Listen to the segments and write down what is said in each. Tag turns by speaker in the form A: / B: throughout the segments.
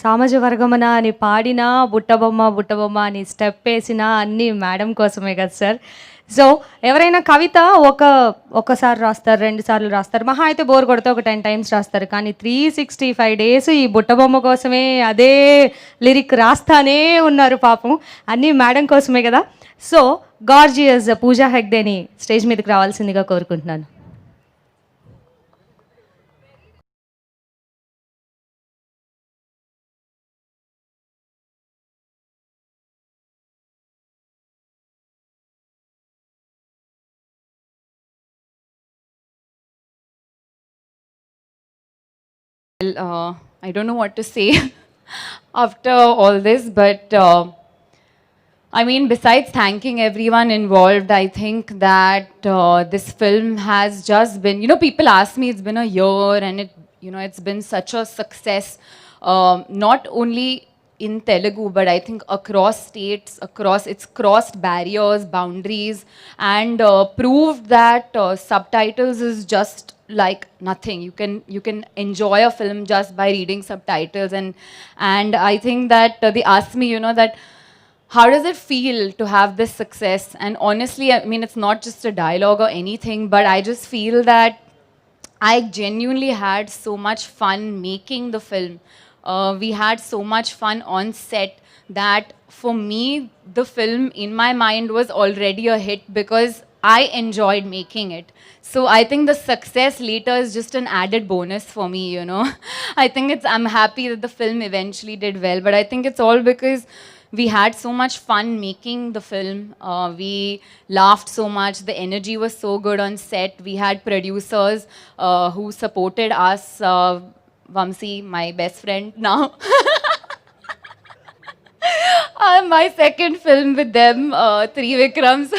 A: సామాజ వర్గమన అని పాడినా, బుట్టబొమ్మ, బుట్టబొమ్మ అని స్టెప్పేసినా అన్నీ మేడం కోసమే కదా సార్. సో, ఎవరైనా కవిత ఒకసారి రాస్తారు, 2 సార్లు రాస్తారు. మహా అయితే బోర్ కొడితే ఒక 10 టైమ్స్ రాస్తారు. కానీ 365 డేస్ ఈ బుట్టబొమ్మ కోసమే అదే లిరిక్ రాస్తానే ఉన్నారు పాపం. అన్నీ మేడం కోసమే కదా! సో, గార్జియస్ పూజా హెగ్డేని స్టేజ్ మీదకి రావాల్సిందిగా కోరుకుంటున్నాను.
B: Well, I don't know what to say after all this, but I mean, besides thanking everyone involved, I think that this film has just been, people ask me, it's been a year and it's been such a success, not only in Telugu, but I think across states, it's crossed barriers, boundaries, and proved that subtitles is just like nothing. You can enjoy a film just by reading subtitles, and I think that they asked me, that how does it feel to have this success? And honestly, I mean, it's not just a dialogue or anything, but I just feel that I genuinely had so much fun making the film. We had so much fun on set that for me, the film in my mind was already a hit because I enjoyed making it. So I think the success later is just an added bonus for me. I'm happy that the film eventually did well, but I think it's all because we had so much fun making the film. We laughed so much. The energy was so good on set. We had producers who supported us. Vamsi, my best friend now. My second film with them, Three Vikrams.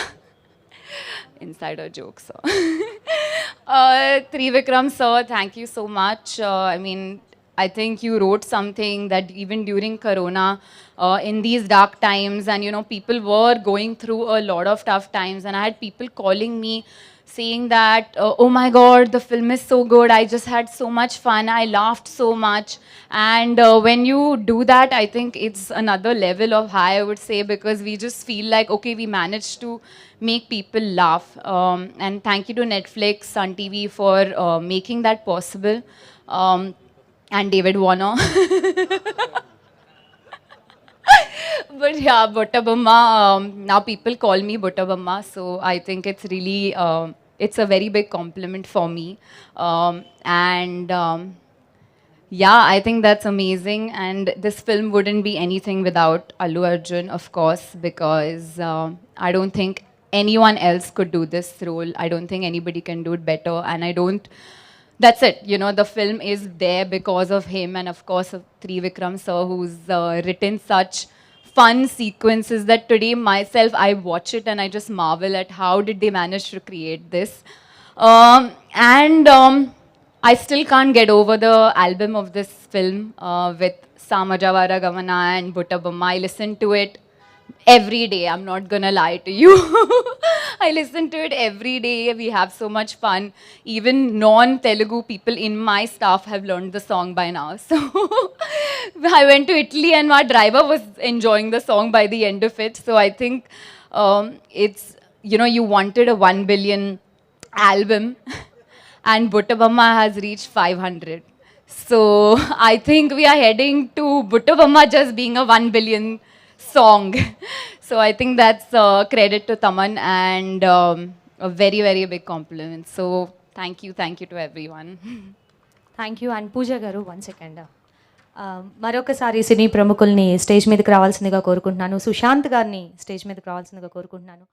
B: Insider jokes. Three Vikram sir, thank you so much. I think you wrote something that even during Corona, in these dark times, and people were going through a lot of tough times, and I had people calling me saying that, oh my God, the film is so good. I just had so much fun. I laughed so much. And when you do that, I think it's another level of high, I would say, because we just feel like, okay, we managed to make people laugh. And thank you to Netflix, Sun TV for making that possible. And David Warner. But yeah, Buttabamma, now people call me Buttabamma, so I think it's really, it's a very big compliment for me. Yeah, I think that's amazing. And this film wouldn't be anything without Allu Arjun, of course, because I don't think anyone else could do this role. I don't think anybody can do it better. And that's it. The film is there because of him and, of course, of Trivikram sir, who's written such fun sequences that today myself, I watch it and I just marvel at how did they manage to create this. I still can't get over the album of this film with Samajavara Gamana and Buttabamma. I listen to it every day. I'm not gonna lie to you. I listen to it every day. We have so much fun. Even non-Telugu people in my staff have learned the song by now. So I went to Italy and my driver was enjoying the song by the end of it. So I think it's, you wanted a 1 billion album and Buttabamma has reached 500. So I think we are heading to Buttabamma just being a 1 billion song. So I think that's credit to Taman and a very, very big compliment. So thank you to everyone.
A: Thank you. And Pooja గారు 1 second. మరొకసారి సినీ ప్రముఖుల్ని stage మీదకి రావాల్సిందిగా కోరుకుంటున్నాను. సుశాంత్ గారిని stage మీదకి రావాల్సిందిగా కోరుకుంటున్నాను.